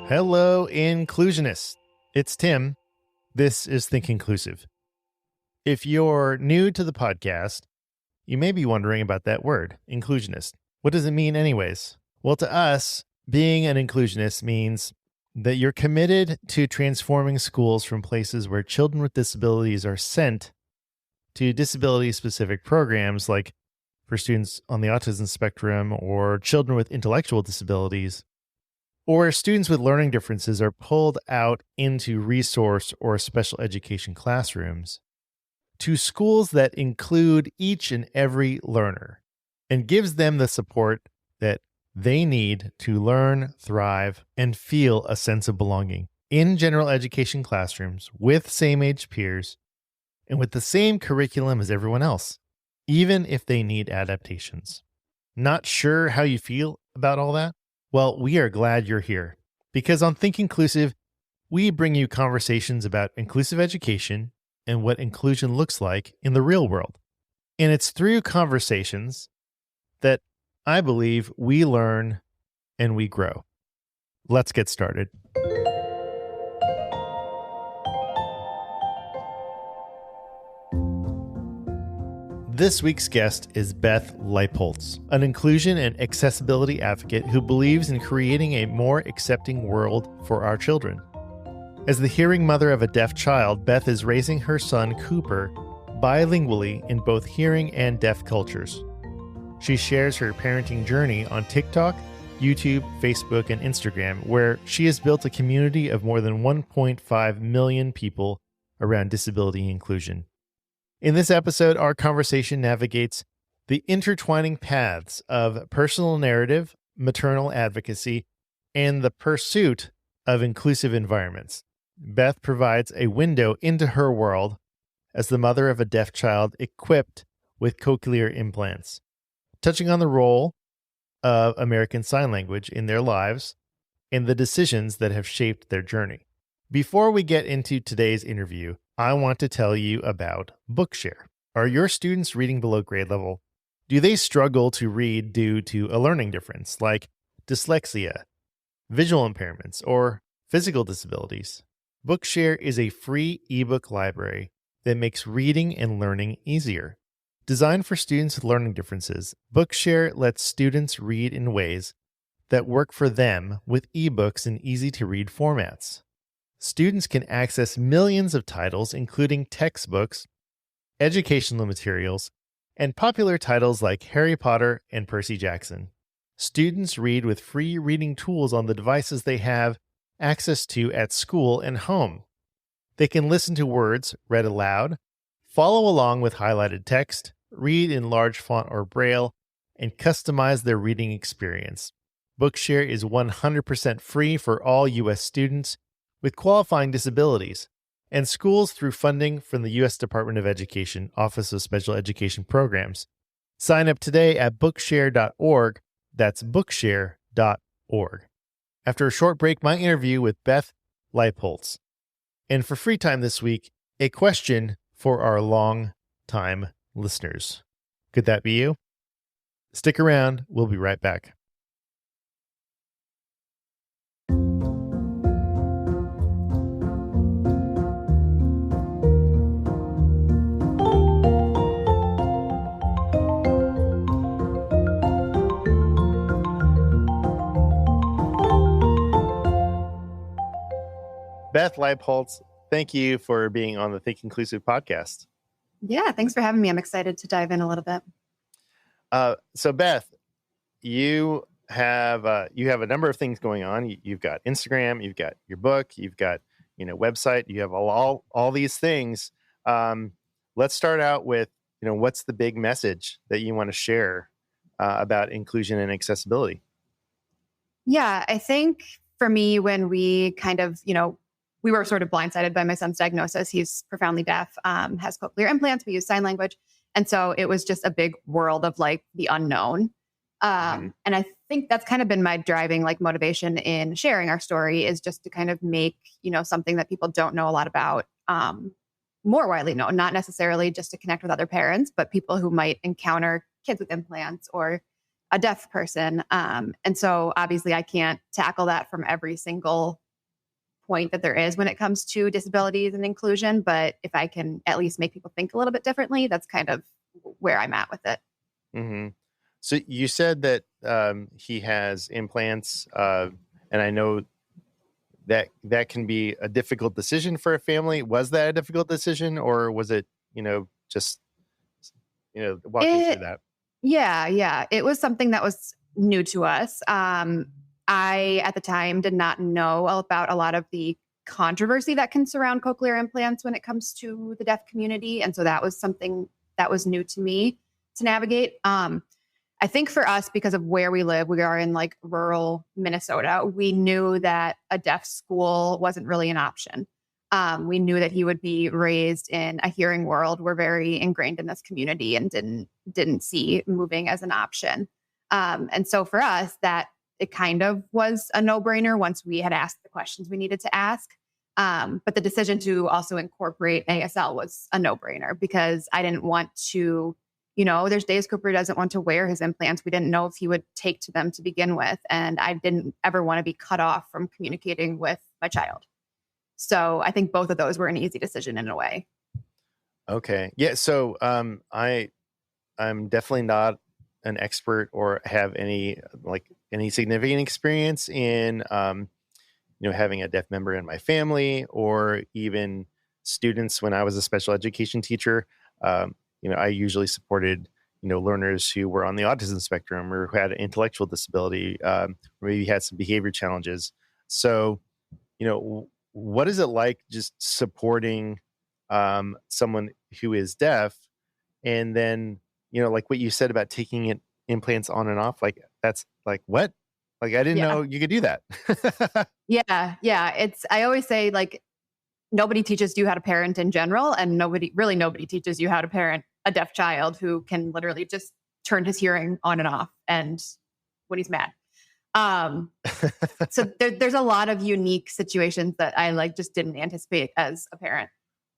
Hello, inclusionists. It's Tim. This is Think Inclusive. If you're new to the podcast, you may be wondering about that word, inclusionist. What does it mean anyways? Well, to us, being an inclusionist means that you're committed to transforming schools from places where children with disabilities are sent to disability-specific programs like for students on the autism spectrum or children with intellectual disabilities, or students with learning differences are pulled out into resource or special education classrooms, to schools that include each and every learner and gives them the support that they need to learn, thrive, and feel a sense of belonging in general education classrooms with same-age peers and with the same curriculum as everyone else, even if they need adaptations. Not sure how you feel about all that? Well, we are glad you're here because on Think Inclusive, we bring you conversations about inclusive education and what inclusion looks like in the real world. And it's through conversations that I believe we learn and we grow. Let's get started. This week's guest is Beth Leipholtz, an inclusion and accessibility advocate who believes in creating a more accepting world for our children. As the hearing mother of a deaf child, Beth is raising her son, Cooper, bilingually in both hearing and deaf cultures. She shares her parenting journey on TikTok, YouTube, Facebook, and Instagram, where she has built a community of more than 1.5 million people around disability inclusion. In this episode, our conversation navigates the intertwining paths of personal narrative, maternal advocacy, and the pursuit of inclusive environments. Beth provides a window into her world as the mother of a deaf child equipped with cochlear implants, touching on the role of American Sign Language in their lives and the decisions that have shaped their journey. Before we get into today's interview, I want to tell you about Bookshare. Are your students reading below grade level? Do they struggle to read due to a learning difference like dyslexia, visual impairments, or physical disabilities? Bookshare is a free ebook library that makes reading and learning easier. Designed for students with learning differences, Bookshare lets students read in ways that work for them with ebooks in easy-to-read formats. Students can access millions of titles, including textbooks, educational materials, and popular titles like Harry Potter and Percy Jackson. Students read with free reading tools on the devices they have access to at school and home. They can listen to words read aloud, follow along with highlighted text, read in large font or braille, and customize their reading experience. Bookshare is 100% free for all U.S. students with qualifying disabilities, and schools through funding from the U.S. Department of Education, Office of Special Education Programs. Sign up today at bookshare.org. That's bookshare.org. After a short break, my interview with Beth Leipholtz. And for free time this week, a question for our long-time listeners. Could that be you? Stick around. We'll be right back. Beth Leipholtz, thank you for being on the Think Inclusive podcast. Yeah, thanks for having me. I'm excited to dive in a little bit. So Beth, you have a number of things going on. You've got Instagram, you've got your book, you've got website, you have all these things. Let's start out with what's the big message that you want to share about inclusion and accessibility? Yeah, I think for me, when we kind of we were sort of blindsided by my son's diagnosis. He's profoundly deaf, has cochlear implants. We use sign language. And so it was just a big world of like the unknown. And I think that's kind of been my driving motivation in sharing our story, is just to kind of make, something that people don't know a lot about more widely known, not necessarily just to connect with other parents, but people who might encounter kids with implants or a deaf person. And so obviously I can't tackle that from every single point that there is when it comes to disabilities and inclusion. But if I can at least make people think a little bit differently, that's kind of where I'm at with it. Mm-hmm. So you said that he has implants, and I know that can be a difficult decision for a family. Was that a difficult decision, or was it, just, walking through that? Yeah. It was something that was new to us. I, at the time, did not know about a lot of the controversy that can surround cochlear implants when it comes to the deaf community. And so that was something that was new to me to navigate. I think for us, because of where we live, we are in like rural Minnesota. We knew that a deaf school wasn't really an option. We knew that he would be raised in a hearing world. We're very ingrained in this community and didn't see moving as an option. And so for us, that it kind of was a no-brainer once we had asked the questions we needed to ask. But the decision to also incorporate ASL was a no-brainer because I didn't want to, there's days Cooper doesn't want to wear his implants. We didn't know if he would take to them to begin with. And I didn't ever want to be cut off from communicating with my child. So I think both of those were an easy decision in a way. Okay. Yeah. So I'm definitely not an expert or have any significant experience in having a deaf member in my family or even students. When I was a special education teacher, I usually supported learners who were on the autism spectrum or who had an intellectual disability, or maybe had some behavior challenges. So what is it like just supporting someone who is deaf, and then like what you said about taking implants on and off, like that's like what? Like I didn't know you could do that. Yeah. I always say like nobody teaches you how to parent in general, and nobody teaches you how to parent a deaf child who can literally just turn his hearing on and off and when he's mad. So there's a lot of unique situations that I just didn't anticipate as a parent.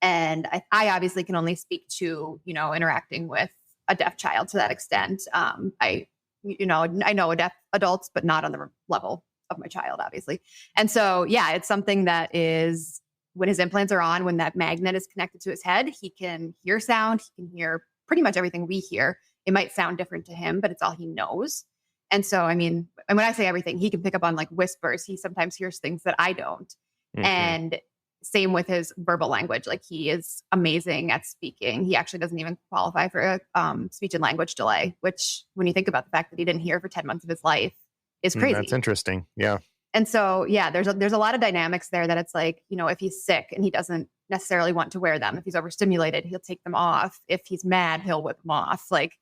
And I obviously can only speak to, interacting with a deaf child to that extent. I know deaf adults, but not on the level of my child, obviously. And so, yeah, it's something that is when his implants are on, when that magnet is connected to his head, he can hear sound. He can hear pretty much everything we hear. It might sound different to him, but it's all he knows. And so, and when I say everything, he can pick up on like whispers. He sometimes hears things that I don't. Mm-hmm. And same with his verbal language. Like he is amazing at speaking. He actually doesn't even qualify for a speech and language delay, which when you think about the fact that he didn't hear for 10 months of his life is crazy. That's interesting. Yeah. And so, yeah, there's a lot of dynamics there that it's like, if he's sick and he doesn't necessarily want to wear them, if he's overstimulated, he'll take them off. If he's mad, he'll whip them off. Like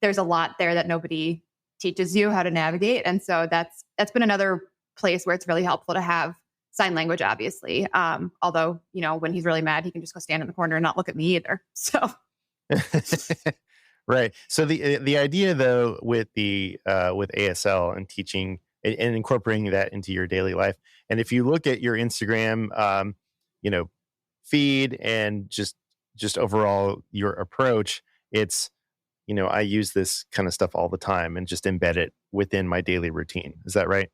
there's a lot there that nobody teaches you how to navigate. And so that's been another place where it's really helpful to have sign language, obviously. Although, when he's really mad, he can just go stand in the corner and not look at me either. So. Right. So the idea though, with ASL and teaching and incorporating that into your daily life. And if you look at your Instagram, feed and just overall your approach, it's, I use this kind of stuff all the time and just embed it within my daily routine. Is that right?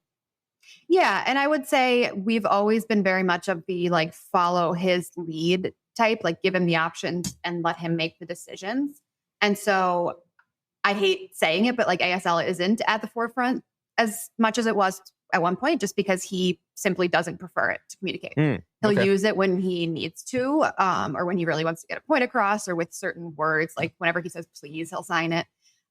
Yeah. And I would say we've always been very much of the like follow his lead type, like give him the options and let him make the decisions. And so I hate saying it, but like ASL isn't at the forefront as much as it was at one point, just because he simply doesn't prefer it to communicate. He'll use it when he needs to, or when he really wants to get a point across, or with certain words, like whenever he says, please, he'll sign it.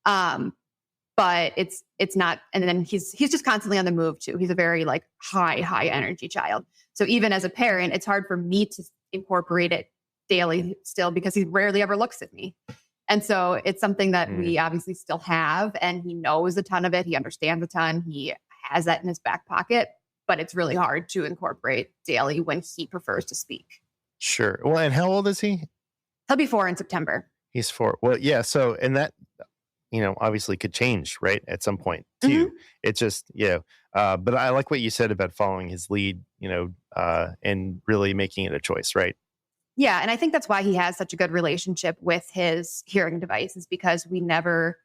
But it's not. And then he's just constantly on the move too. He's a very like high energy child. So even as a parent, it's hard for me to incorporate it daily still because he rarely ever looks at me. And so it's something that we obviously still have, and he knows a ton of it. He understands a ton. He has that in his back pocket, but it's really hard to incorporate daily when he prefers to speak. Sure. Well, and how old is he? He'll be 4 in September. He's 4. Well, yeah. So, and that, obviously could change, right? At some point too. Mm-hmm. It's just, but I like what you said about following his lead, and really making it a choice, right? Yeah. And I think that's why he has such a good relationship with his hearing device, is because we never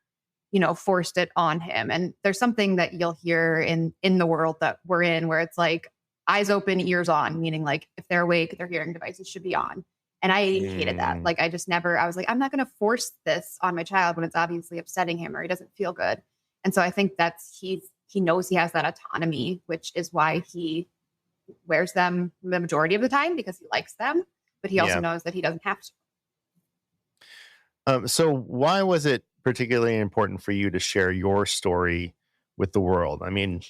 forced it on him. And there's something that you'll hear in the world that we're in where it's like eyes open, ears on, meaning like if they're awake, their hearing devices should be on. And I hated that. Like I was like, I'm not going to force this on my child when it's obviously upsetting him or he doesn't feel good. And so I think he knows he has that autonomy, which is why he wears them the majority of the time because he likes them, but he also knows that he doesn't have to. So why was it particularly important for you to share your story with the world? I mean,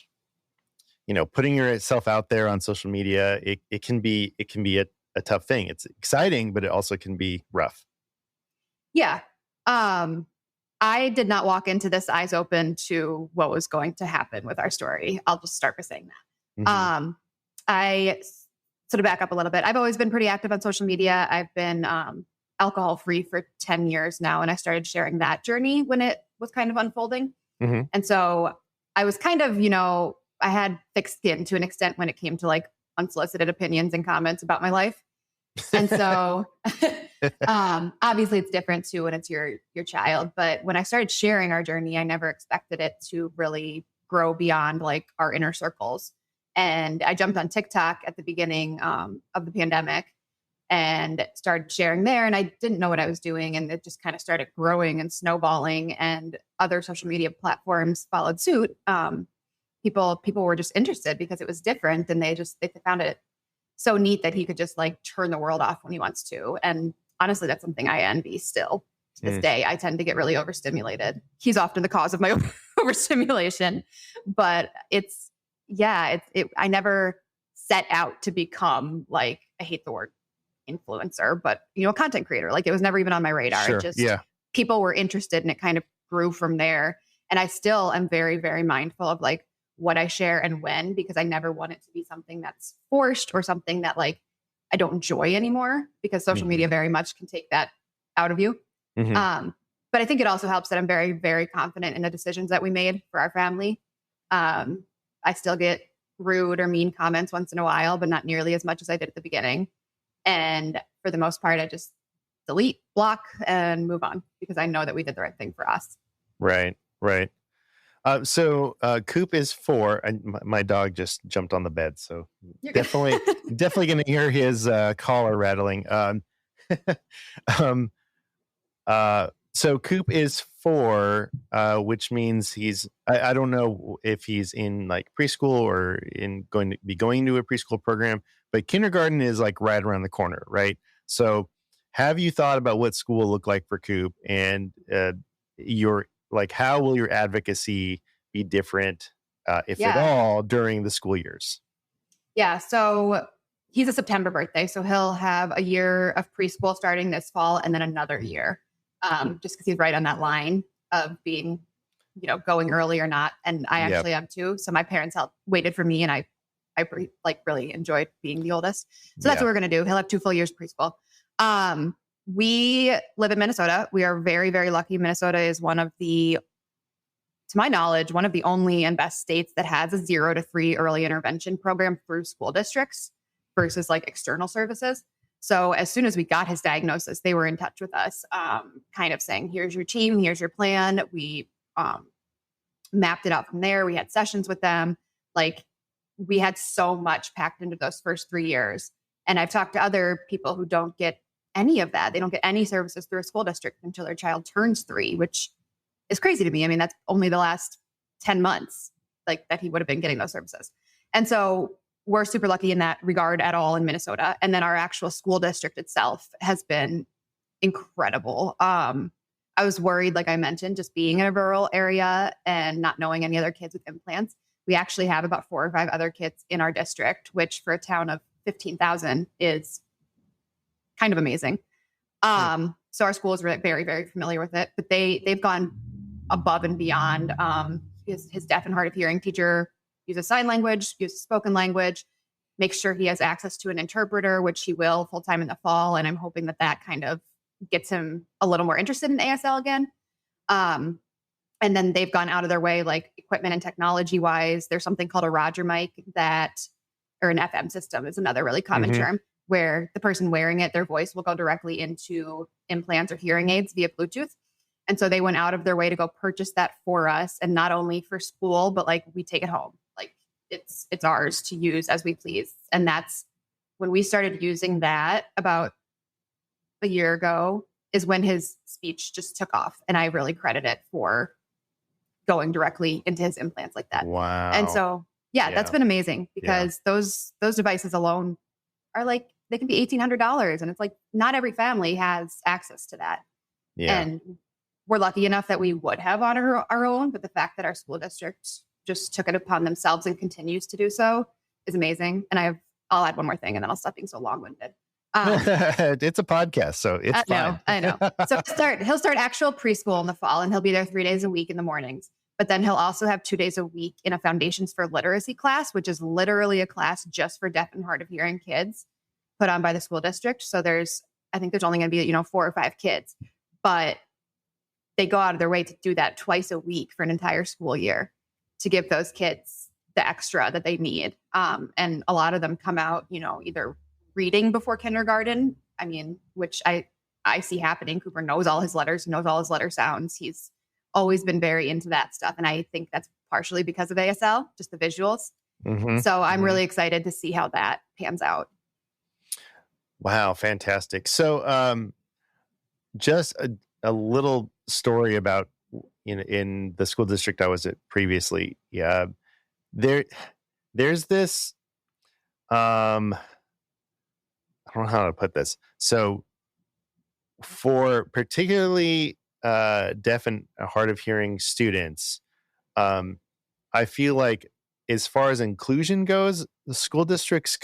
putting yourself out there on social media, it can be a tough thing. It's exciting, but it also can be rough. Yeah. I did not walk into this eyes open to what was going to happen with our story. I'll just start by saying that. Mm-hmm. I sort of back up a little bit. I've always been pretty active on social media. I've been alcohol free for 10 years now. And I started sharing that journey when it was kind of unfolding. Mm-hmm. And so I was kind of, I had thick skin to an extent when it came to like unsolicited opinions and comments about my life. And so obviously it's different too when it's your child. But when I started sharing our journey, I never expected it to really grow beyond like our inner circles. And I jumped on TikTok at the beginning of the pandemic and started sharing there. And I didn't know what I was doing. And it just kind of started growing and snowballing, and other social media platforms followed suit. People were just interested because it was different, and they found it so neat that he could just like turn the world off when he wants to. And honestly, that's something I envy still to this day. I tend to get really overstimulated. He's often the cause of my overstimulation, but I never set out to become like, I hate the word influencer, but a content creator. Like it was never even on my radar. Sure. People were interested and it kind of grew from there. And I still am very, very mindful of like what I share and when, because I never want it to be something that's forced or something that like I don't enjoy anymore, because social media very much can take that out of you. Mm-hmm. But I think it also helps that I'm very, very confident in the decisions that we made for our family. I still get rude or mean comments once in a while, but not nearly as much as I did at the beginning. And for the most part, I just delete, block, and move on because I know that we did the right thing for us. Right. So Coop is 4, and my dog just jumped on the bed, so definitely going to hear his collar rattling. So Coop is 4, which means I don't know if he's in like preschool or going to a preschool program, but kindergarten is like right around the corner, right? So have you thought about what school will look like for Coop, and how will your advocacy be different, if at all, during the school years? Yeah. So he's a September birthday, so he'll have a year of preschool starting this fall and then another year, just because he's right on that line of being, going early or not. And I actually am too. So my parents waited for me, and I really enjoyed being the oldest. So that's what we're going to do. He'll have 2 full years of preschool. We live in Minnesota. We are very, very lucky. Minnesota is to my knowledge, one of the only and best states that has a 0 to 3 early intervention program through school districts versus like external services. So as soon as we got his diagnosis, they were in touch with us, kind of saying, here's your team, here's your plan. We mapped it out from there. We had sessions with them. Like we had so much packed into those first 3 years. And I've talked to other people who don't get any of that. They don't get any services through a school district until their child turns 3, which is crazy to me. I mean, that's only the last 10 months like that he would have been getting those services. And so we're super lucky in that regard at all in Minnesota. And then our actual school district itself has been incredible. I was worried, like I mentioned, just being in a rural area and not knowing any other kids with implants. We actually have about 4 or 5 other kids in our district, which for a town of 15,000 is kind of amazing. So our school is very, very familiar with it, but they've gone above and beyond. His deaf and hard of hearing teacher uses sign language, uses spoken language, makes sure he has access to an interpreter, which he will full-time in the fall. And I'm hoping that kind of gets him a little more interested in ASL again. And then they've gone out of their way, like equipment and technology wise. There's something called a Roger mic or an FM system is another really common term, where the person wearing it, their voice will go directly into implants or hearing aids via Bluetooth. And so they went out of their way to go purchase that for us. And not only for school, but like we take it home. Like it's ours to use as we please. And that's when we started using that about a year ago is when his speech just took off. And I really credit it for going directly into his implants like that. Wow. And so, yeah, that's been amazing because those devices alone are like, they can be $1,800. And it's like, not every family has access to that. Yeah. And we're lucky enough that we would have on our own, but the fact that our school district just took it upon themselves and continues to do so is amazing. And I'll add one more thing and then I'll stop being so long-winded. It's a podcast, so it's fine. I know. So he'll start actual preschool in the fall, and he'll be there 3 days a week in the mornings. But then he'll also have 2 days a week in a Foundations for Literacy class, which is literally a class just for deaf and hard of hearing kids put on by the school district. So I think there's only going to be 4 or 5 kids, but they go out of their way to do that twice a week for an entire school year to give those kids the extra that they need. And a lot of them come out, either reading before kindergarten. I mean, which I see happening. Cooper knows all his letters, knows all his letter sounds. He's always been very into that stuff. And I think that's partially because of ASL, just the visuals. Mm-hmm. So I'm really excited to see how that pans out. Wow. Fantastic. So, just a little story about, in the school district I was at previously. Yeah. There's this, I don't know how to put this. So for particularly deaf and hard of hearing students, I feel like as far as inclusion goes, the school districts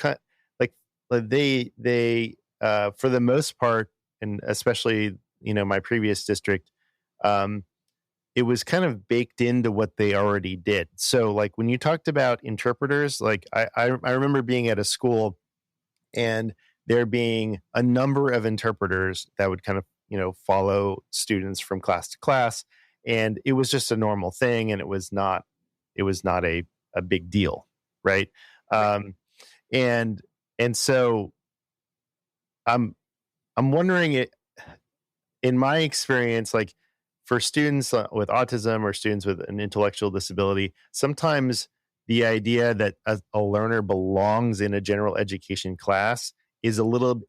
they for the most part, and especially my previous district, it was kind of baked into what they already did. So like when you talked about interpreters, like I remember being at a school and there being a number of interpreters that would kind of, follow students from class to class. And it was just a normal thing. And it was not a big deal. Right. And so I'm wondering in my experience, like for students with autism or students with an intellectual disability, sometimes the idea that a learner belongs in a general education class is a little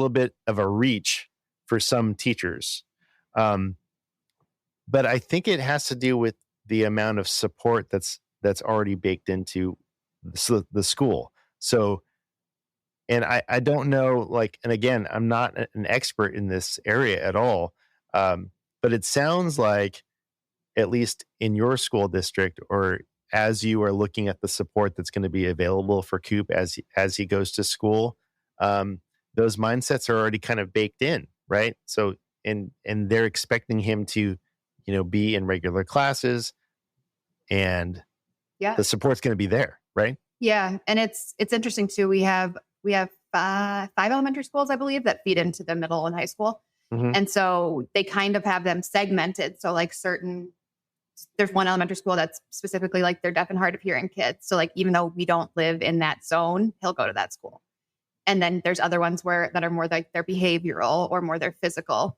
bit of a reach for some teachers. But I think it has to do with the amount of support that's already baked into the school. So, and I don't know, like, and again, I'm not an expert in this area at all. But it sounds like, at least in your school district, or as you are looking at the support that's going to be available for Coop as he goes to school, those mindsets are already kind of baked in, right? So, and they're expecting him to, be in regular classes, and the support's going to be there, right? Yeah, and it's interesting too. We have 5 elementary schools, I believe, that feed into the middle and high school. Mm-hmm. And so they kind of have them segmented. So like there's one elementary school that's specifically like they're deaf and hard of hearing kids. So like, even though we don't live in that zone, he'll go to that school. And then there's other ones that are more like their behavioral or more their physical.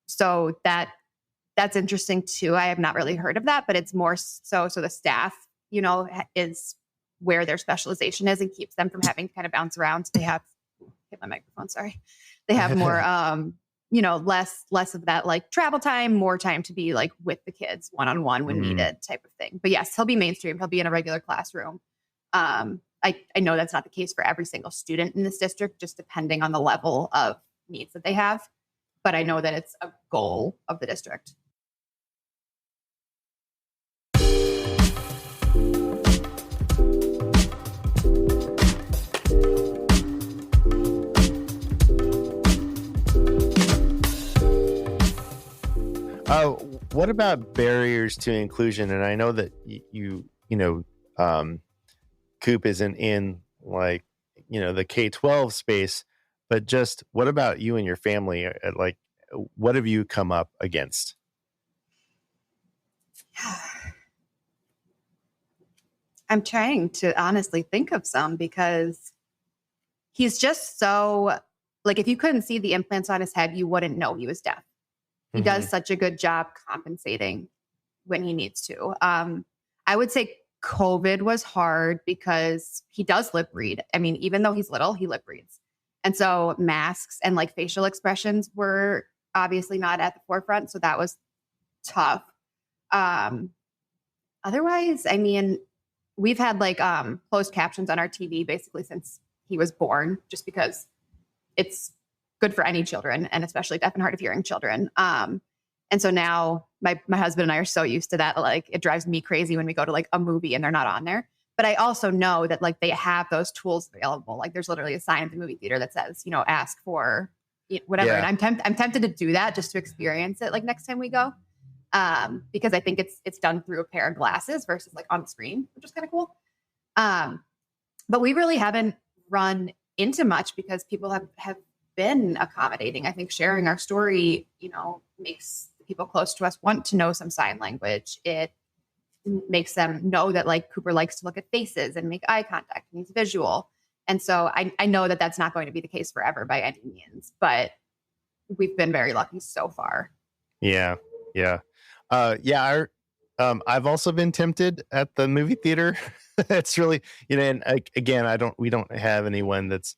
So that's interesting too. I have not really heard of that, but it's more so the staff, is where their specialization is and keeps them from having to kind of bounce around. So they have, hit my microphone, sorry. They have more, less of that like travel time, more time to be like with the kids one-on-one when needed type of thing. But yes, he'll be mainstream. He'll be in a regular classroom. I know that's not the case for every single student in this district, just depending on the level of needs that they have. But I know that it's a goal of the district. What about barriers to inclusion? And I know that Coop isn't in like, the K-12 space, but just what about you and your family? Like, what have you come up against? I'm trying to honestly think of some, because he's just so, like, if you couldn't see the implants on his head, you wouldn't know he was deaf. he does such a good job compensating when he needs to. I would say COVID was hard because he does lip read. I mean, even though he's little, he lip reads. And so masks and like facial expressions were obviously not at the forefront. So that was tough. Otherwise, I mean, we've had like closed captions on our TV basically since he was born, just because it's good for any children, and especially deaf and hard of hearing children. And so now my husband and I are so used to that. Like, it drives me crazy when we go to like a movie and they're not on there. But I also know that like they have those tools available. Like, there's literally a sign at the movie theater that says, ask for whatever. Yeah. And I'm tempted to do that just to experience it like next time we go. Because I think it's done through a pair of glasses versus like on the screen, which is kind of cool. But we really haven't run into much because people have been accommodating. I think sharing our story, makes the people close to us want to know some sign language. It makes them know that like Cooper likes to look at faces and make eye contact, and he's visual. And so I know that that's not going to be the case forever by any means, but we've been very lucky so far. Yeah. I've also been tempted at the movie theater. It's really, and again, we don't have anyone that's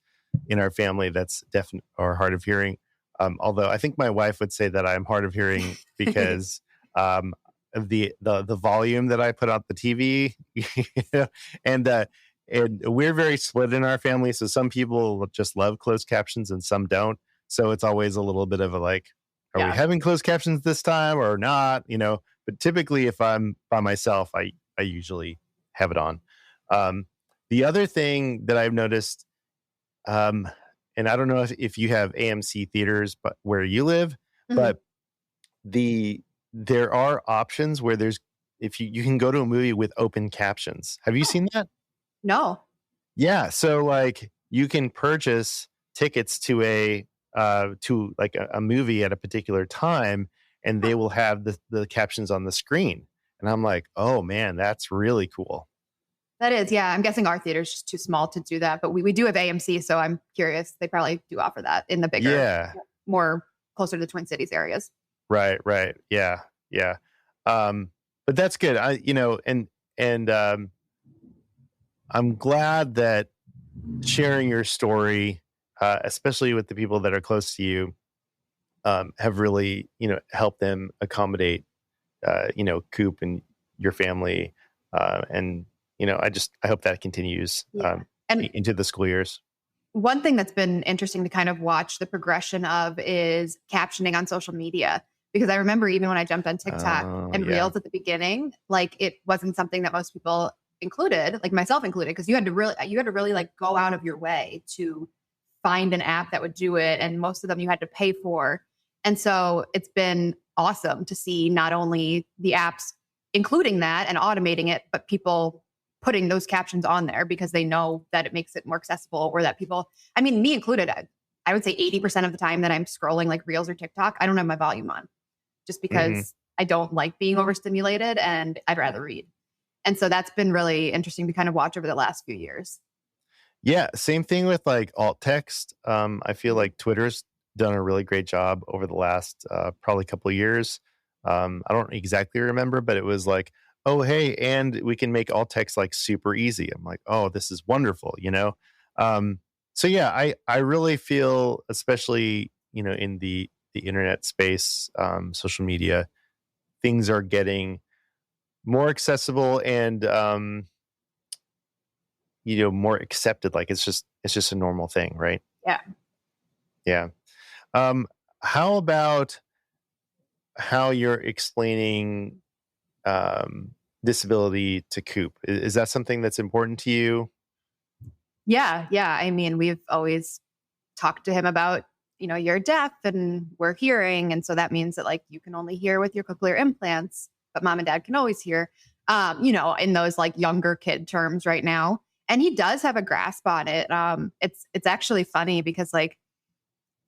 in our family that's deaf or hard of hearing. Although I think my wife would say that I'm hard of hearing because of the volume that I put on the TV, and we're very split in our family. So some people just love closed captions and some don't. So it's always a little bit of a like, are we having closed captions this time or not? But typically if I'm by myself, I usually have it on. The other thing that I've noticed, and I don't know if you have AMC theaters, but where you live, but there are options where if you can go to a movie with open captions. Have you seen that? No. Yeah. So like you can purchase tickets to a movie at a particular time, and they will have the captions on the screen. And I'm like, oh man, that's really cool. That is, yeah. I'm guessing our theater is just too small to do that, but we do have AMC, so I'm curious. They probably do offer that in the bigger, more closer to the Twin Cities areas. Right. Yeah. But that's good. I'm glad that sharing your story, especially with the people that are close to you, have really, helped them accommodate, Coop and your family, and. I hope that continues and into the school years. One thing that's been interesting to kind of watch the progression of is captioning on social media, because I remember even when I jumped on TikTok and Reels at the beginning, like it wasn't something that most people included, like myself included, because you had to really like go out of your way to find an app that would do it, and most of them you had to pay for. And so it's been awesome to see not only the apps including that and automating it, but people putting those captions on there because they know that it makes it more accessible, or that people, I mean, me included, I would say 80% of the time that I'm scrolling like Reels or TikTok, I don't have my volume on just because I don't like being overstimulated and I'd rather read. And so that's been really interesting to kind of watch over the last few years. Yeah. Same thing with like alt text. I feel like Twitter's done a really great job over the last probably couple of years. I don't exactly remember, but it was like, oh, hey, and we can make alt text like super easy. I'm like, oh, this is wonderful, So yeah, I really feel, especially, in the internet space, social media, things are getting more accessible and, more accepted. Like it's just a normal thing, right? Yeah. Yeah. How about how you're explaining disability to Coop? Is that something that's important to you? Yeah. I mean, we've always talked to him about, you're deaf and we're hearing. And so that means that like you can only hear with your cochlear implants, but mom and dad can always hear, in those like younger kid terms right now. And he does have a grasp on it. It's actually funny because like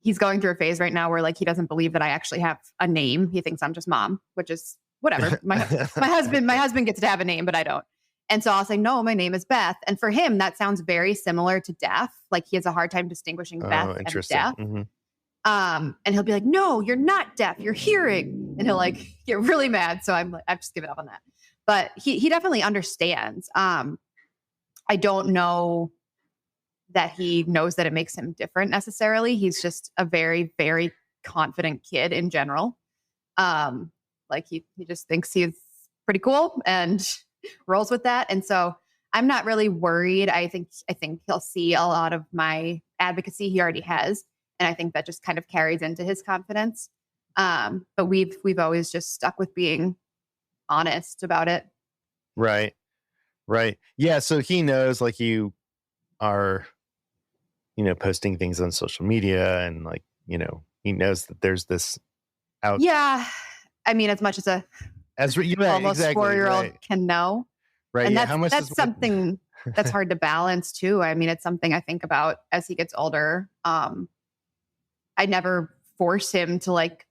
he's going through a phase right now where like he doesn't believe that I actually have a name. He thinks I'm just mom, which is whatever. My husband gets to have a name, but I don't. And so I'll say, no, my name is Beth. And for him, that sounds very similar to deaf. Like he has a hard time distinguishing Beth and deaf. And he'll be like, no, you're not deaf, you're hearing. And he'll like get really mad. So I've just given up on that. But he definitely understands. I don't know that he knows that it makes him different necessarily. He's just a very, very confident kid in general. Like he just thinks he's pretty cool and rolls with that. And so I'm not really worried. I think he'll see a lot of my advocacy he already has. And I think that just kind of carries into his confidence. But we've always just stuck with being honest about it. Right. Right. Yeah. So he knows like you are, posting things on social media and like, he knows that there's this out. Yeah. I mean, as much as almost exactly, 4-year-old right. can know. Right. And Yeah. that's something that's hard to balance too. I mean, it's something I think about as he gets older. I never force him to like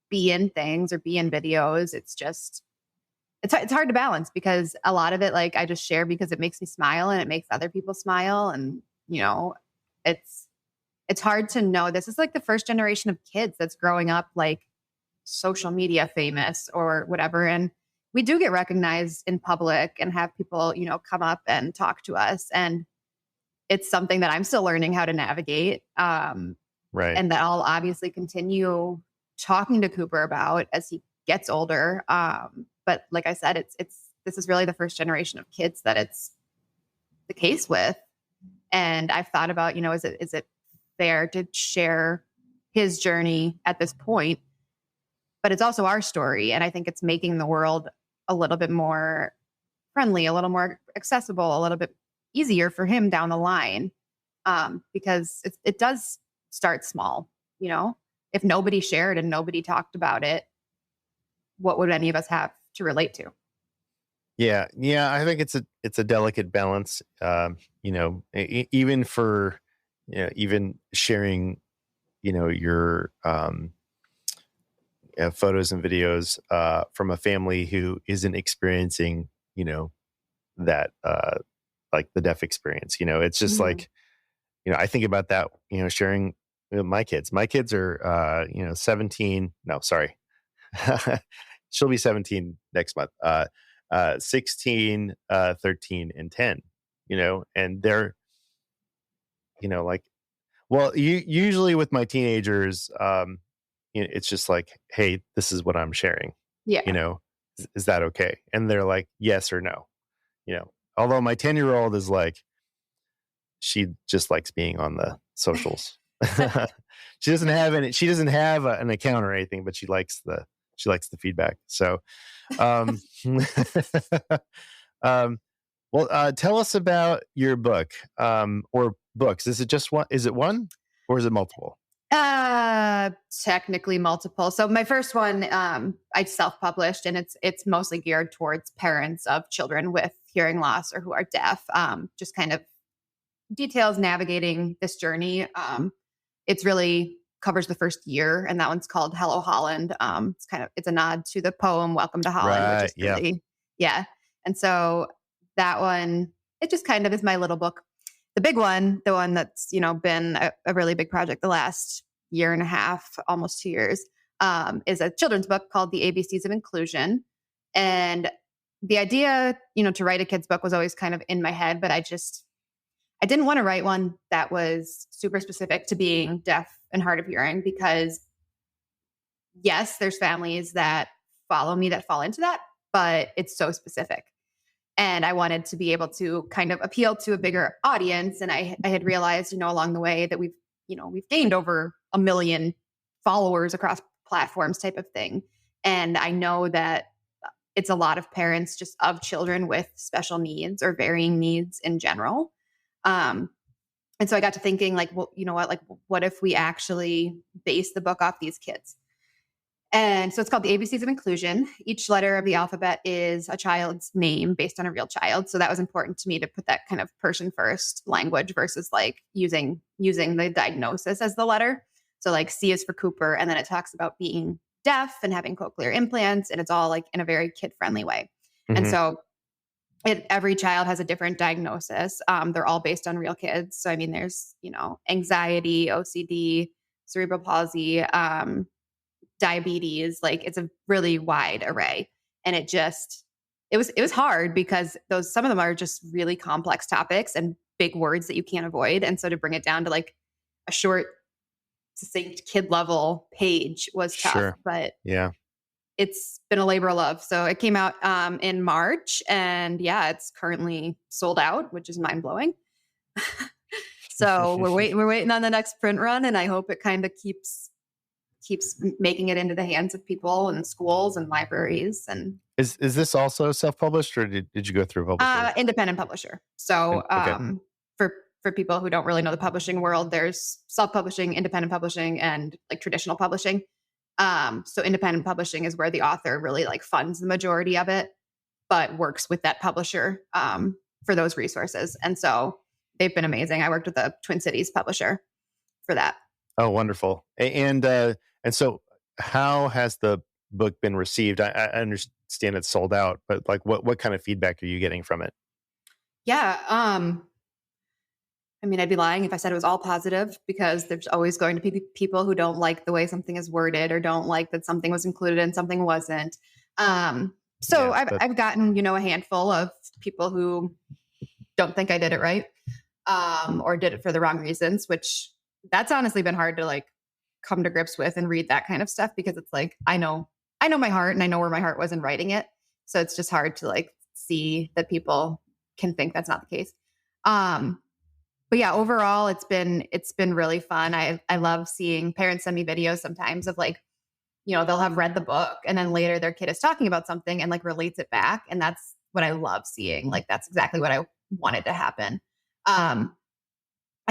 be in things or be in videos. It's just, it's hard to balance because a lot of it, like I just share because it makes me smile and it makes other people smile. And, it's hard to know. This is like the first generation of kids that's growing up like social media famous or whatever. And we do get recognized in public and have people, come up and talk to us. And it's something that I'm still learning how to navigate. Right. And that I'll obviously continue talking to Cooper about as he gets older. But like I said, this is really the first generation of kids that it's the case with. And I've thought about, is it fair to share his journey at this point? But it's also our story. And I think it's making the world a little bit more friendly, a little more accessible, a little bit easier for him down the line. Because it does start small, if nobody shared and nobody talked about it, what would any of us have to relate to? Yeah. Yeah. I think it's a delicate balance, even for, even sharing, your, photos and videos, from a family who isn't experiencing, that, like the deaf experience, it's just like, I think about that, sharing with my kids. My kids are, 17. No, sorry. She'll be 17 next month. 16, 13, and 10, and they're, like, well, usually with my teenagers, it's just like, hey, this is what I'm sharing. Yeah. Is that okay? And they're like, yes or no, although my 10-year-old is like, she just likes being on the socials. She doesn't have an account or anything, but she likes the feedback. So, well, tell us about your book, or books. Is it just one? Is it one or is it multiple? Technically multiple. So my first one, I self-published, and it's mostly geared towards parents of children with hearing loss or who are deaf. Just kind of details navigating this journey. It's really covers the first year, and that one's called Hello Holland. It's a nod to the poem Welcome to Holland, Right, which is really, yeah. And so that one, it just kind of is my little book. The big one, the one that's, been a really big project the last year and a half, almost 2 years, is a children's book called The ABCs of Inclusion. And the idea, to write a kid's book was always kind of in my head, but I didn't want to write one that was super specific to being deaf and hard of hearing, because yes, there's families that follow me that fall into that, but it's so specific. And I wanted to be able to kind of appeal to a bigger audience. And I had realized, along the way that we've gained over 1 million followers across platforms type of thing. And I know that it's a lot of parents just of children with special needs or varying needs in general. And so I got to thinking like, well, you know what, like, what if we actually base the book off these kids? And so it's called The ABCs of Inclusion. Each letter of the alphabet is a child's name based on a real child. So that was important to me to put that kind of person first language versus like using the diagnosis as the letter. So like C is for Cooper, and then it talks about being deaf and having cochlear implants, and it's all like in a very kid-friendly way. Mm-hmm. And so every child has a different diagnosis. They're all based on real kids. So I mean, there's anxiety, OCD, cerebral palsy, diabetes. Like it's a really wide array. And it was hard because some of them are just really complex topics and big words that you can't avoid. And so to bring it down to like a short, succinct kid level page was tough, Sure. but Yeah. it's been a labor of love. So it came out in March, and yeah, it's currently sold out, which is mind blowing. So we're waiting on the next print run, and I hope it kind of keeps making it into the hands of people and schools and libraries. And is this also self-published, or did you go through a publisher? Independent publisher. So Okay. For people who don't really know the publishing world, there's self-publishing, independent publishing, and like traditional publishing. So independent publishing is where the author really like funds the majority of it, but works with that publisher for those resources. And so they've been amazing. I worked with the Twin Cities publisher for that. Oh, wonderful. And so how has the book been received? I understand it's sold out, but like what kind of feedback are you getting from it? Yeah. I mean, I'd be lying if I said it was all positive, because there's always going to be people who don't like the way something is worded or don't like that something was included and something wasn't. So I've gotten, a handful of people who don't think I did it right, or did it for the wrong reasons, which that's honestly been hard to like come to grips with and read that kind of stuff, because it's like, I know my heart and I know where my heart was in writing it. So it's just hard to like see that people can think that's not the case. But yeah, overall, it's been really fun. I love seeing parents send me videos sometimes of like, they'll have read the book and then later their kid is talking about something and like relates it back. And that's what I love seeing. Like, that's exactly what I wanted to happen. I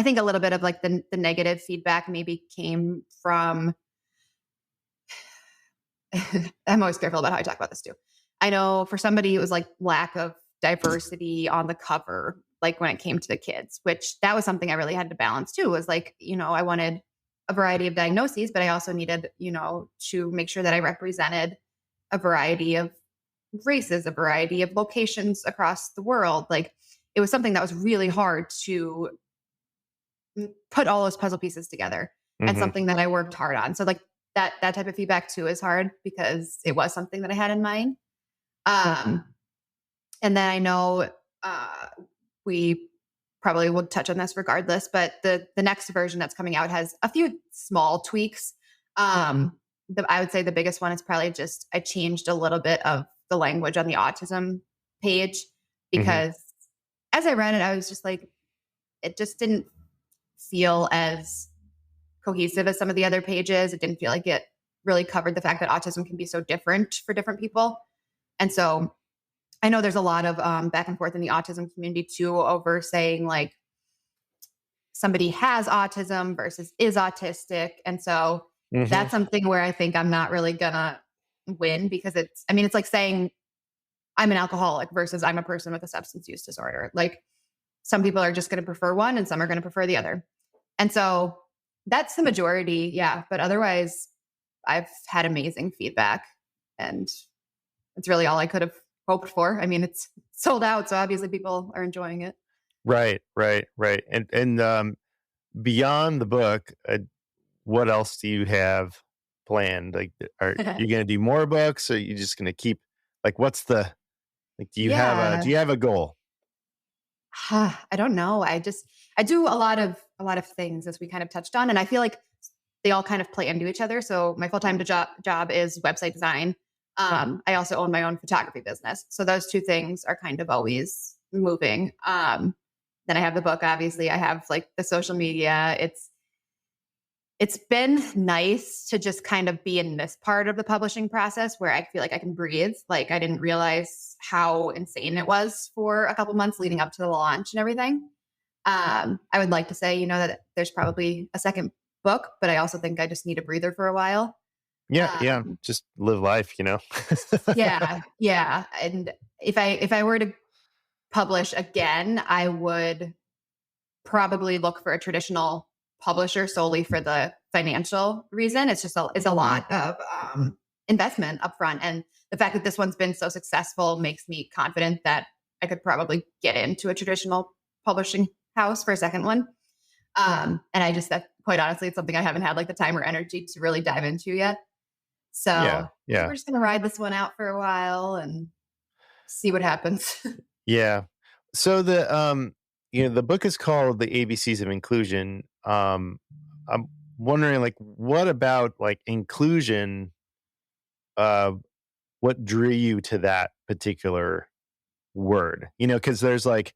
think a little bit of like the negative feedback maybe came from, I'm always careful about how I talk about this too. I know for somebody, it was like lack of diversity on the cover, like when it came to the kids, which that was something I really had to balance too, was like, I wanted a variety of diagnoses, but I also needed, to make sure that I represented a variety of races, a variety of locations across the world. Like it was something that was really hard to put all those puzzle pieces together, and something that I worked hard on. So like that type of feedback too is hard, because it was something that I had in mind. And then I know, we probably will touch on this regardless, but the next version that's coming out has a few small tweaks. I would say the biggest one is probably just I changed a little bit of the language on the autism page, because as I read it, I was just like, it just didn't feel as cohesive as some of the other pages. It didn't feel like it really covered the fact that autism can be so different for different people. And so I know there's a lot of back and forth in the autism community too over saying like somebody has autism versus is autistic. And so that's something where I think I'm not really gonna win, because it's like saying I'm an alcoholic versus I'm a person with a substance use disorder. Like some people are just going to prefer one and some are going to prefer the other. And so that's the majority. Yeah. But otherwise I've had amazing feedback, and it's really all I could have hoped for. I mean, it's sold out, so obviously people are enjoying it. Right. And beyond the book, what else do you have planned? Like, are you going to do more books, or are you just going to keep? Like, what's the like? Do you have a goal? I don't know. I do a lot of things, as we kind of touched on, and I feel like they all kind of play into each other. So my full-time job is website design. I also own my own photography business. So those two things are kind of always moving. Then I have the book, obviously. I have like the social media. It's been nice to just kind of be in this part of the publishing process where I feel like I can breathe. Like I didn't realize how insane it was for a couple months leading up to the launch and everything. I would like to say, that there's probably a second book, but I also think I just need a breather for a while. Yeah. Just live life, Yeah. And if I were to publish again, I would probably look for a traditional publisher solely for the financial reason. It's just a lot of investment upfront, and the fact that this one's been so successful makes me confident that I could probably get into a traditional publishing house for a second one. And I just quite honestly, it's something I haven't had like the time or energy to really dive into yet. So Yeah. we're just going to ride this one out for a while and see what happens. Yeah. So the book is called The ABCs of Inclusion. I'm wondering, like, what about like inclusion, uh what drew you to that particular word? Because there's like,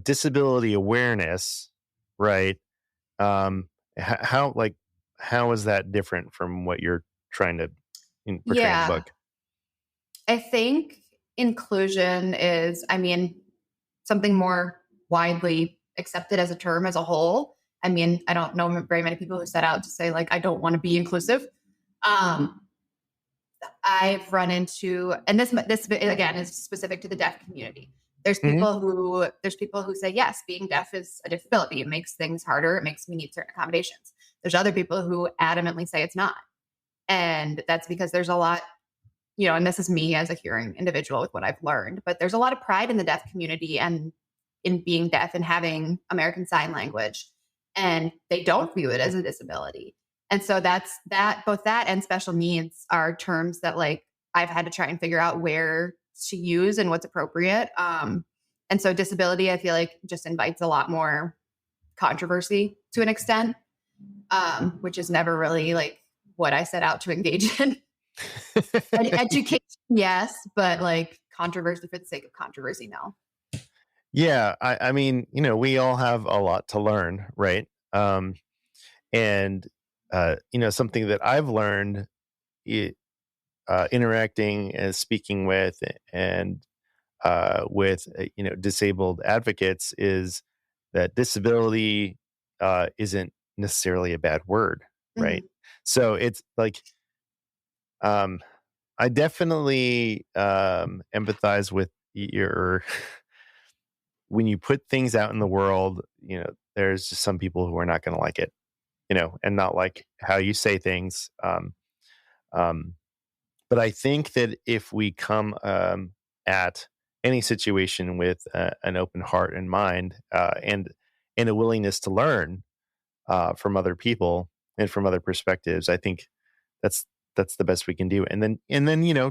disability awareness, right? Um how like how is that different from what you're trying to portray in the Yeah. book? I think inclusion is, I mean, something more widely accepted as a term as a whole. I mean, I don't know very many people who set out to say, like, I don't want to be inclusive. Um, I've run into, and this again is specific to the deaf community. Hmm. There's people who say, yes, being deaf is a disability. It makes things harder. It makes me need certain accommodations. There's other people who adamantly say it's not. And that's because there's a lot, and this is me as a hearing individual with what I've learned, but there's a lot of pride in the deaf community and in being deaf and having American Sign Language. And they don't view it as a disability. And so both that and special needs are terms that like I've had to try and figure out where to use and what's appropriate. And so disability, I feel like just invites a lot more controversy to an extent, which is never really like what I set out to engage in. Education, yes, but like controversy for the sake of controversy, no. Yeah, I mean, we all have a lot to learn, right? And something that I've learned, interacting and speaking with and with disabled advocates, is that disability isn't necessarily a bad word, right? Mhm. So it's like, um, I definitely empathize with your when you put things out in the world. There's just some people who are not going to like it, and not like how you say things. Um, but I think that if we come at any situation with an open heart and mind, and a willingness to learn from other people and from other perspectives, I think that's that's the best we can do. And then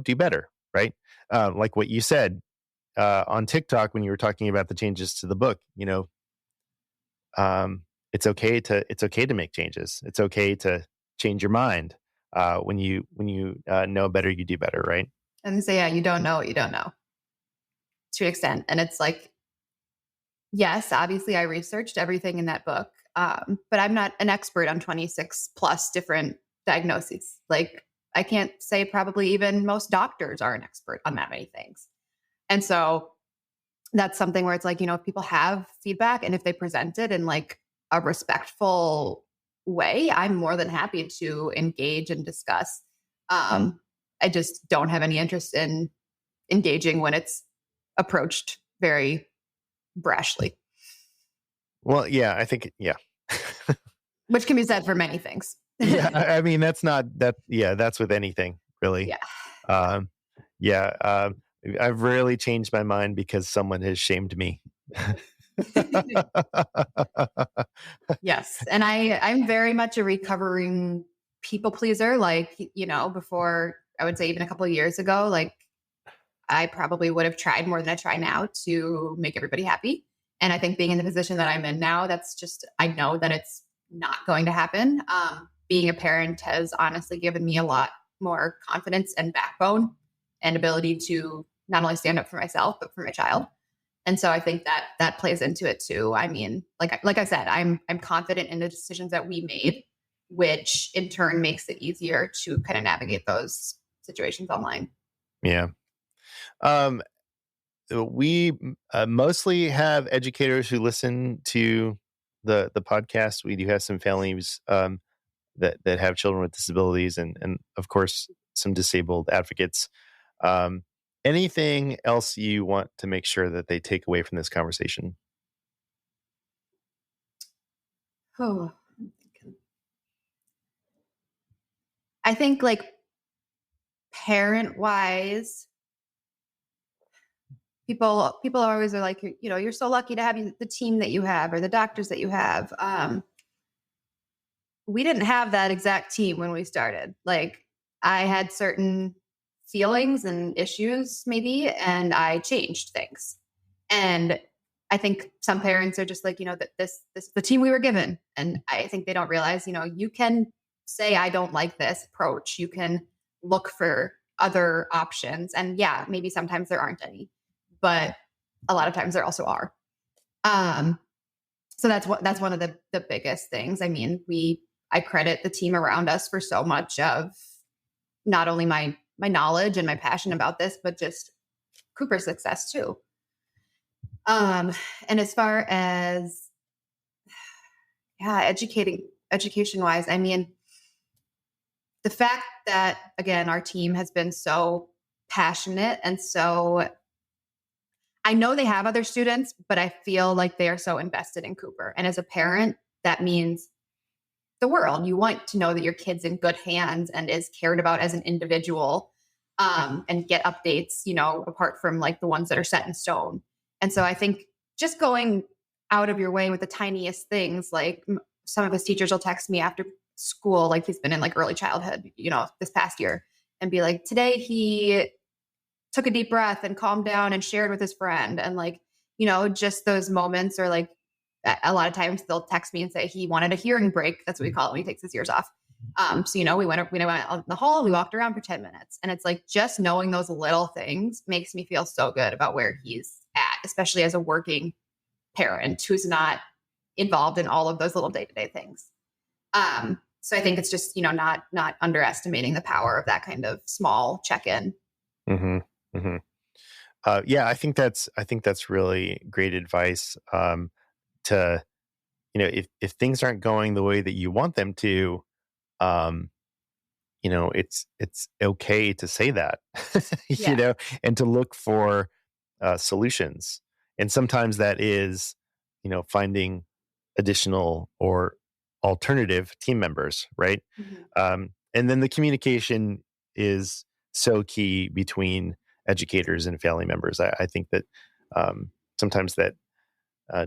do better, right? Like what you said on TikTok when you were talking about the changes to the book. It's okay to make changes. It's okay to change your mind. When you know better, you do better, right? And say, yeah, you don't know what you don't know to an extent. And it's like, yes, obviously I researched everything in that book, but I'm not an expert on 26 plus different diagnoses. Like I can't say probably even most doctors are an expert on that many things. And so that's something where it's like, if people have feedback and if they present it in like a respectful way, I'm more than happy to engage and discuss. I just don't have any interest in engaging when it's approached very brashly, Well, yeah, I think, yeah. which can be said for many things. Yeah, I mean, that's not that. Yeah, that's with anything, really. Yeah. Um, yeah, I've rarely changed my mind because someone has shamed me. Yes. And I'm very much a recovering people pleaser. Like, before I would say even a couple of years ago, like I probably would have tried more than I try now to make everybody happy. And I think being in the position that I'm in now, that's just, I know that it's not going to happen. Being a parent has honestly given me a lot more confidence and backbone and ability to not only stand up for myself, but for my child. And so I think that plays into it too. I mean, like I said, I'm confident in the decisions that we made, which in turn makes it easier to kind of navigate those situations online. Yeah. Um, we mostly have educators who listen to the podcast. We do have some families that have children with disabilities, and of course some disabled advocates. Um, Anything else you want to make sure that they take away from this conversation? Oh, I think like parent wise, people always are like, you're so lucky to have the team that you have or the doctors that you have. we didn't have that exact team when we started. Like, I had certain feelings and issues maybe, and I changed things. And I think some parents are just like, that this is the team we were given. And I think they don't realize, you can say, I don't like this approach. You can look for other options. And yeah, maybe sometimes there aren't any, but a lot of times there also are. So that's one of the biggest things. I mean, I credit the team around us for so much of not only my knowledge and my passion about this, but just Cooper's success too. And as far as education wise, I mean, the fact that again our team has been so passionate, and so I know they have other students, but I feel like they are so invested in Cooper. And as a parent, that means the world. You want to know that your kid's in good hands and is cared about as an individual, and get updates, apart from like the ones that are set in stone. And so I think just going out of your way with the tiniest things, like some of his teachers will text me after school, like he's been in like early childhood, this past year, and be like, today he took a deep breath and calmed down and shared with his friend. And like, just those moments, or like a lot of times they'll text me and say he wanted a hearing break. That's what we call it when he takes his ears off. So, we went out in the hall, we walked around for 10 minutes, and it's like, just knowing those little things makes me feel so good about where he's at, especially as a working parent who's not involved in all of those little day-to-day things. So I think it's just, not underestimating the power of that kind of small check-in. Mm-hmm. Mm-hmm. Yeah, I think that's really great advice. To, if things aren't going the way that you want them to, it's okay to say that, Yeah. and to look for solutions. And sometimes that is, finding additional or alternative team members, right? Mm-hmm. And then the communication is so key between educators and family members. I think that sometimes that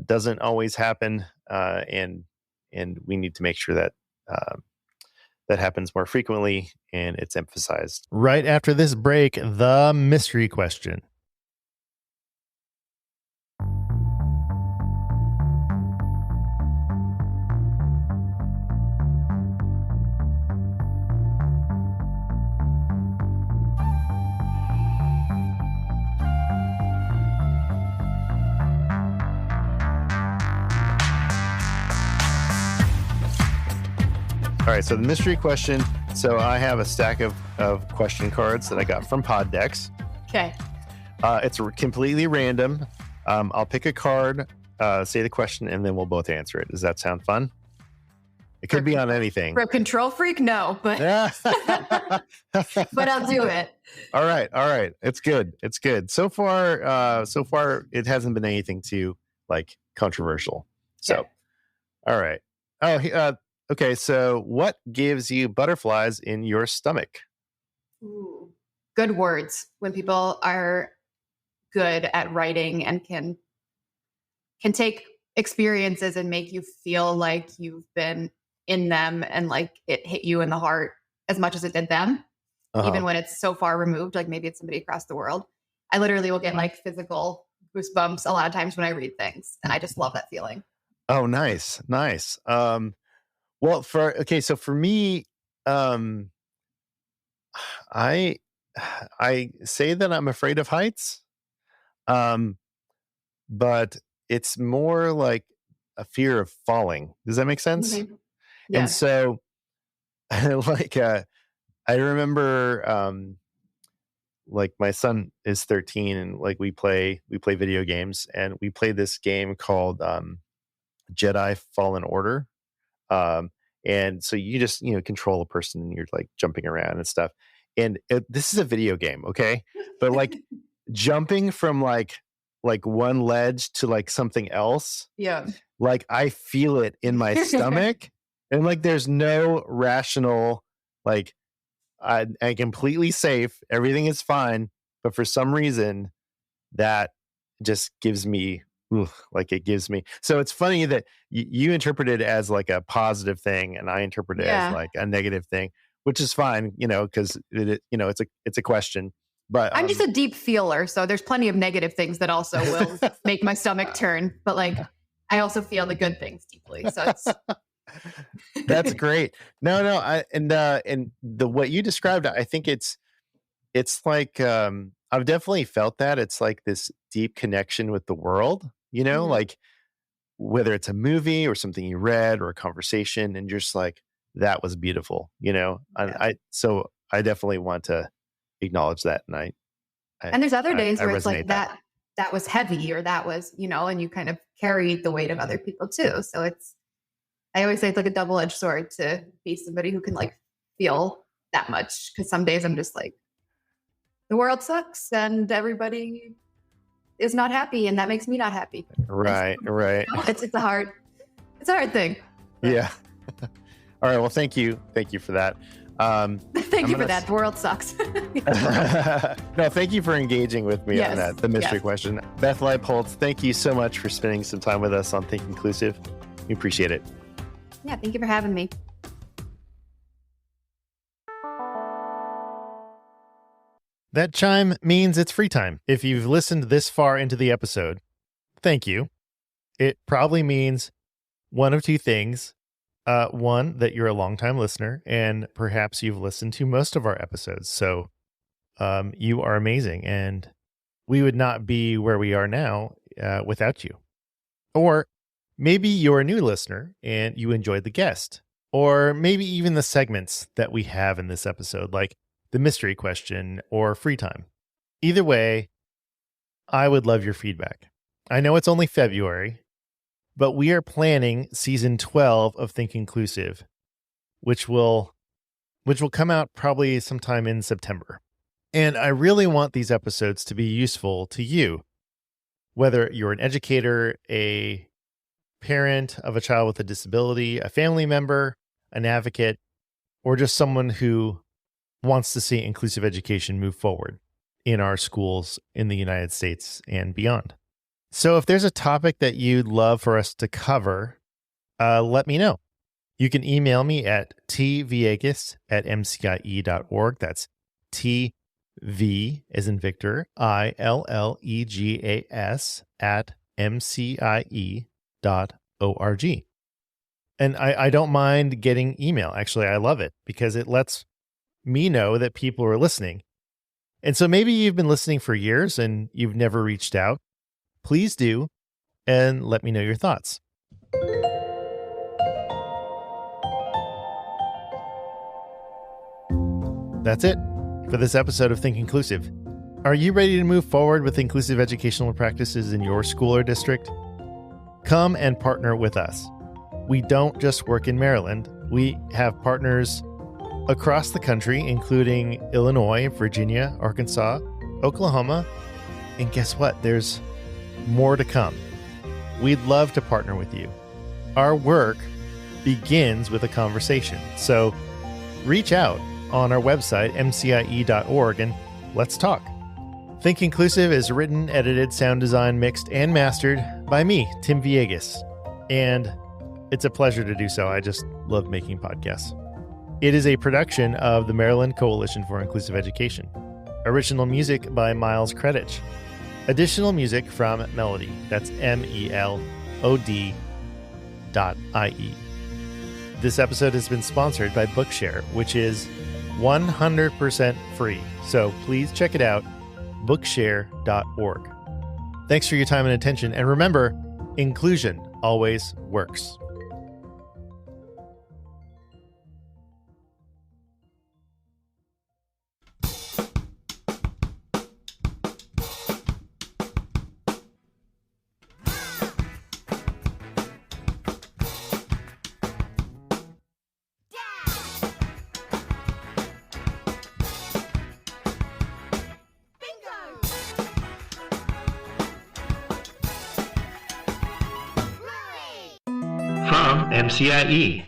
doesn't always happen, and we need to make sure that that happens more frequently and it's emphasized. Right after this break, the mystery question. All right, so the mystery question. So I have a stack of question cards that I got from Pod Decks. Okay. It's completely random. I'll pick a card, say the question, and then we'll both answer it. Does that sound fun? It could be on anything. For a control freak, no, but but I'll do it. All right. It's good. So far, it hasn't been anything too like controversial. So, Okay. All right. Okay. So, what gives you butterflies in your stomach? Ooh. Good words. When people are good at writing and can take experiences and make you feel like you've been in them, and like it hit you in the heart as much as it did them, even when it's so far removed, like maybe it's somebody across the world. I literally will get like physical goosebumps a lot of times when I read things, and I just love that feeling. Oh, nice. Well, so for me, I say that I'm afraid of heights, but it's more like a fear of falling. Does that make sense? Mm-hmm. Yeah. And so, like, I remember, like my son is 13, and like we play video games, and we play this game called Jedi Fallen Order. And so you just, control a person and you're like jumping around and stuff. And this is a video game. Okay. But like jumping from like one ledge to like something else. Yeah. Like I feel it in my stomach, and like, there's no rational, like I'm completely safe. Everything is fine. But for some reason that just gives me like it gives me. So it's funny that you interpret it as like a positive thing, and I interpret it as Yeah. like a negative thing, which is fine, because it's a question. But I'm just a deep feeler, so there's plenty of negative things that also will make my stomach turn. But like, I also feel the good things deeply. So it's that's great. No, and the what you described, I think it's like I've definitely felt that. It's like this deep connection with the world, Mhm. like whether it's a movie or something you read or a conversation, and you're just like, that was beautiful, Yeah. so I definitely want to acknowledge that. And And there's other days I where it's like resonate that. that was heavy, or that was, and you kind of carry the weight of other people too. So I always say it's like a double-edged sword to be somebody who can like feel that much. Cause some days I'm just like, the world sucks and everybody is not happy, and that makes me not happy. Right. It's a hard thing. Yeah. All right. Well, thank you for that. Thank you for that. The world sucks. No, thank you for engaging with me on that, the mystery Yes. question. Beth Leipholtz, thank you so much for spending some time with us on Think Inclusive. We appreciate it. Yeah, thank you for having me. That chime means it's free time. If you've listened this far into the episode, thank you. It probably means one of two things. One, that you're a longtime listener, and perhaps you've listened to most of our episodes. So you are amazing, and we would not be where we are now without you. Or maybe you're a new listener and you enjoyed the guest, or maybe even the segments that we have in this episode, like the mystery question or free time. Either way, I would love your feedback. I know it's only February, but we are planning season 12 of Think Inclusive, which will come out probably sometime in September. And I really want these episodes to be useful to you, whether you're an educator, a parent of a child with a disability, a family member, an advocate, or just someone who wants to see inclusive education move forward in our schools in the United States and beyond. So if there's a topic that you'd love for us to cover, let me know. You can email me at tvillegas@mcie.org. That's TV as in Victor, ILLEGAS @mcie.org. And I don't mind getting email. Actually, I love it because it lets me know that people are listening. And so maybe you've been listening for years and you've never reached out. Please do, and let me know your thoughts. That's it for this episode of Think Inclusive. Are you ready to move forward with inclusive educational practices in your school or district? Come and partner with us. We don't just work in Maryland. We have partners across the country, including Illinois, Virginia, Arkansas, Oklahoma, and guess what? There's more to come. We'd love to partner with you. Our work begins with a conversation. So reach out on our website, mcie.org, and let's talk. Think Inclusive is written, edited, sound design, mixed, and mastered by me, Tim Villegas. And it's a pleasure to do so. I just love making podcasts. It is a production of the Maryland Coalition for Inclusive Education. Original music by Miles Kredich. Additional music from Melody. That's MELOD.IE. This episode has been sponsored by Bookshare, which is 100% free. So please check it out, bookshare.org. Thanks for your time and attention. And remember, inclusion always works. From MCIE.